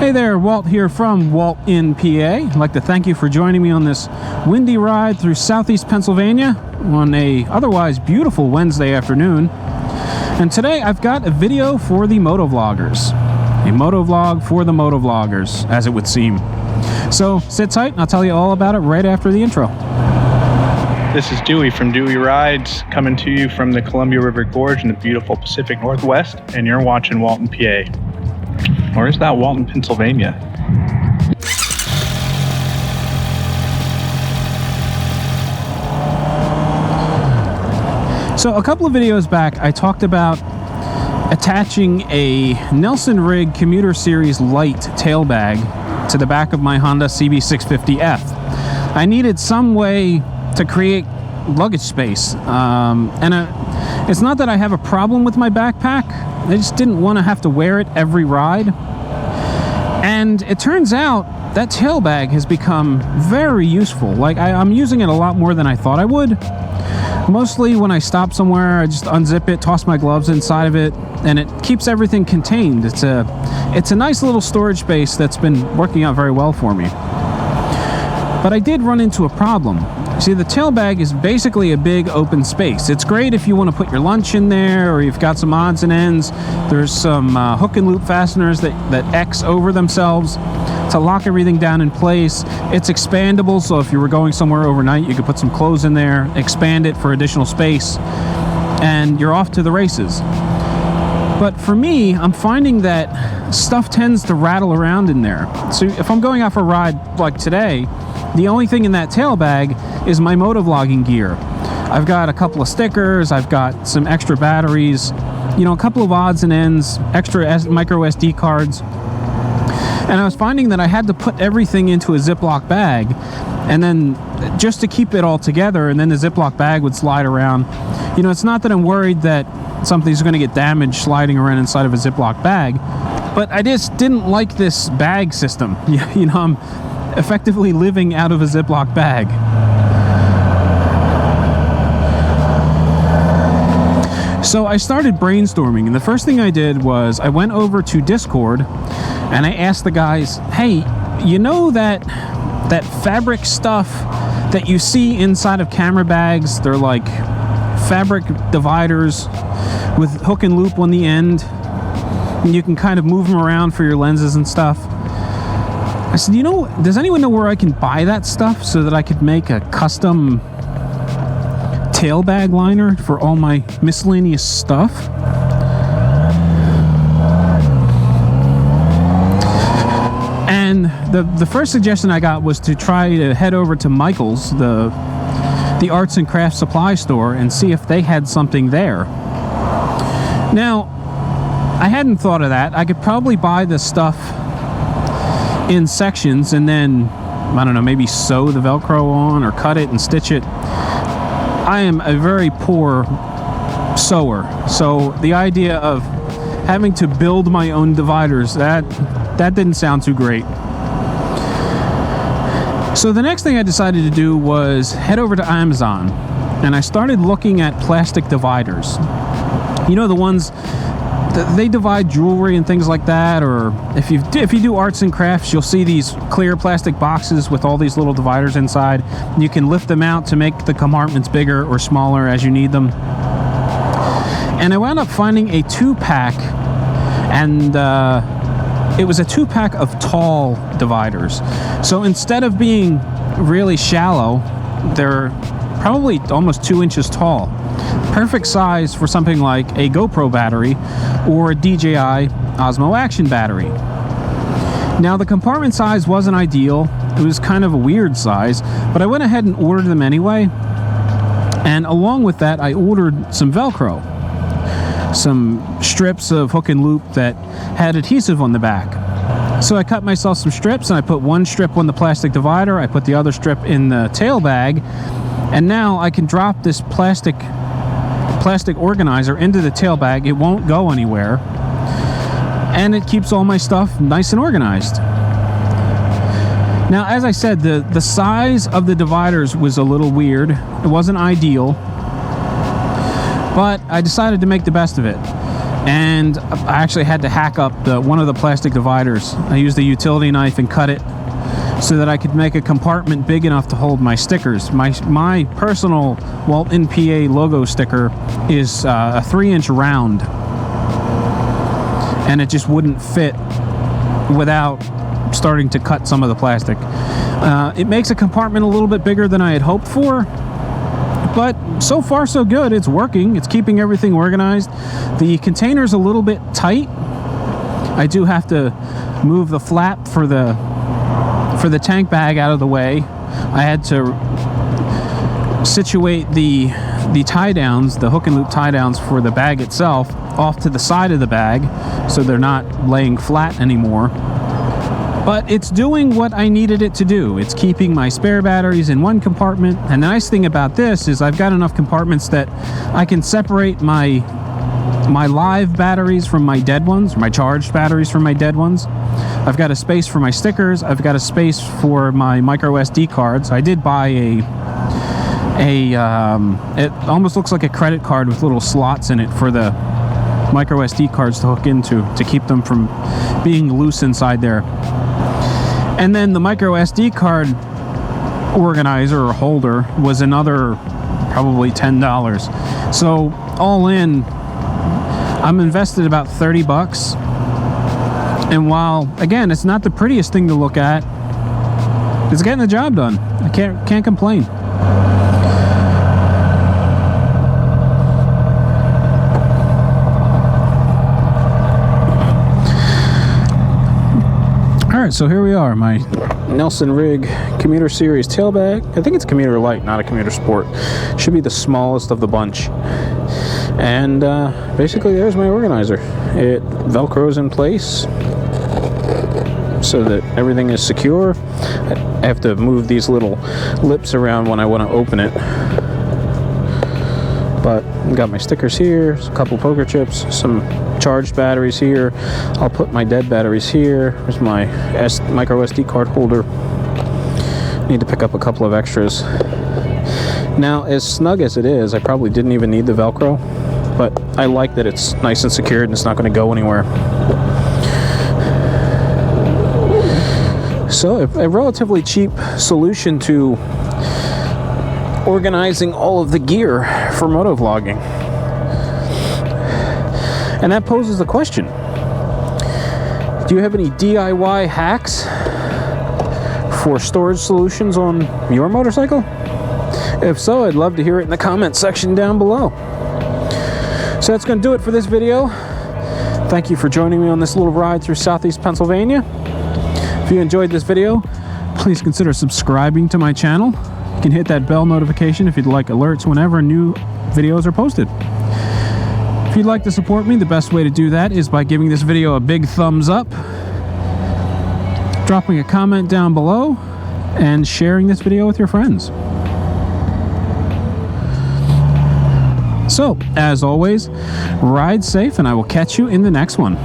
Hey there, Walt here from Walt in PA. I'd like to thank you for joining me on this windy ride through southeast Pennsylvania on a otherwise beautiful Wednesday afternoon. And today I've got a video for the motovloggers. A motovlog for the motovloggers, as it would seem. So sit tight and I'll tell you all about it right after the intro. This is Dewey from Dewey Rides, coming to you from the Columbia River Gorge in the beautiful Pacific Northwest, and you're watching Walton, PA. Or is that Walton, Pennsylvania? So a couple of videos back, I talked about attaching a Nelson-Rigg Commuter Series Lite tail bag to the back of my Honda CB650F. I needed some way to create luggage space, it's not that I have a problem with my backpack. I just didn't want to have to wear it every ride. And it turns out that tail bag has become very useful. Like I'm using it a lot more than I thought I would. Mostly when I stop somewhere, I just unzip it, toss my gloves inside of it, and it keeps everything contained. It's a nice little storage space that's been working out very well for me. But I did run into a problem. See, the tail bag is basically a big open space. It's great if you want to put your lunch in there, or you've got some odds and ends. There's some hook and loop fasteners that X over themselves to lock everything down in place. It's expandable, so if you were going somewhere overnight, you could put some clothes in there, expand it for additional space, and you're off to the races. But for me, I'm finding that stuff tends to rattle around in there. So if I'm going out for a ride like today, the only thing in that tail bag is my motovlogging gear. I've got a couple of stickers, I've got some extra batteries, you know, a couple of odds and ends, extra micro SD cards. And I was finding that I had to put everything into a Ziploc bag, and then just to keep it all together, and then the Ziploc bag would slide around. You know, it's not that I'm worried that something's going to get damaged sliding around inside of a Ziploc bag, but I just didn't like this bag system. You know, I'm effectively living out of a Ziploc bag. So I started brainstorming, and the first thing I did was I went over to Discord and I asked the guys, hey, you know that fabric stuff that you see inside of camera bags? They're like fabric dividers with hook and loop on the end, and you can kind of move them around for your lenses and stuff. I said, you know, does anyone know where I can buy that stuff so that I could make a custom tail bag liner for all my miscellaneous stuff? And the first suggestion I got was to try to head over to Michael's, the arts and crafts supply store, and see if they had something there. Now, I hadn't thought of that. I could probably buy this stuff in sections and then, I don't know, maybe sew the Velcro on or cut it and stitch it. I am a very poor sewer, so the idea of having to build my own dividers, that didn't sound too great. So the next thing I decided to do was head over to Amazon, and I started looking at plastic dividers. You know, the ones they divide jewelry and things like that, or if you do arts and crafts, you'll see these clear plastic boxes with all these little dividers inside. You can lift them out to make the compartments bigger or smaller as you need them. And I wound up finding a 2-pack, and it was a 2-pack of tall dividers. So instead of being really shallow, they're probably almost 2 inches tall. Perfect size for something like a GoPro battery or a DJI Osmo Action battery. Now, the compartment size wasn't ideal. It was kind of a weird size, but I went ahead and ordered them anyway. And along with that, I ordered some Velcro, some strips of hook and loop that had adhesive on the back. So I cut myself some strips, and I put one strip on the plastic divider, I put the other strip in the tail bag, and now I can drop this plastic organizer into the tail bag. It won't go anywhere, and it keeps all my stuff nice and organized. Now, as I said, the size of the dividers was a little weird. It wasn't ideal, but I decided to make the best of it. and I actually had to hack up one of the plastic dividers. I used a utility knife and cut it so that I could make a compartment big enough to hold my stickers. My personal Walton PA logo sticker is a 3-inch round, and it just wouldn't fit without starting to cut some of the plastic. It makes a compartment a little bit bigger than I had hoped for, but so far so good. It's working. It's keeping everything organized. The container's a little bit tight. I do have to move the flap for the tank bag out of the way. I had to situate the tie downs, the hook and loop tie downs for the bag itself, off to the side of the bag so they're not laying flat anymore. But it's doing what I needed it to do. It's keeping my spare batteries in one compartment, and the nice thing about this is I've got enough compartments that I can separate my live batteries from my dead ones, or my charged batteries from my dead ones. I've got a space for my stickers. I've got a space for my micro SD cards. I did buy it almost looks like a credit card with little slots in it for the micro SD cards to hook into to keep them from being loose inside there. And then the micro SD card organizer or holder was another probably $10. So all in, I'm invested about 30 bucks. And while, again, it's not the prettiest thing to look at, it's getting the job done. I can't complain. Alright, so here we are, my Nelson-Rigg Commuter Series tail bag. I think it's Commuter Lite, not a Commuter Sport. Should be the smallest of the bunch. And basically there's my organizer. It velcros in place so that everything is secure. I have to move these little lips around when I want to open it. But I've got my stickers here, a couple poker chips, some charged batteries here. I'll put my dead batteries here. There's my micro SD card holder. Need to pick up a couple of extras. Now, as snug as it is, I probably didn't even need the Velcro, but I like that it's nice and secured and it's not going to go anywhere. So, a relatively cheap solution to organizing all of the gear for motovlogging. And that poses the question: do you have any DIY hacks for storage solutions on your motorcycle? If so, I'd love to hear it in the comment section down below. So that's going to do it for this video. Thank you for joining me on this little ride through Southeast Pennsylvania. If you enjoyed this video, please consider subscribing to my channel. You can hit that bell notification if you'd like alerts whenever new videos are posted. If you'd like to support me, the best way to do that is by giving this video a big thumbs up, dropping a comment down below, and sharing this video with your friends. So, as always, ride safe, and I will catch you in the next one.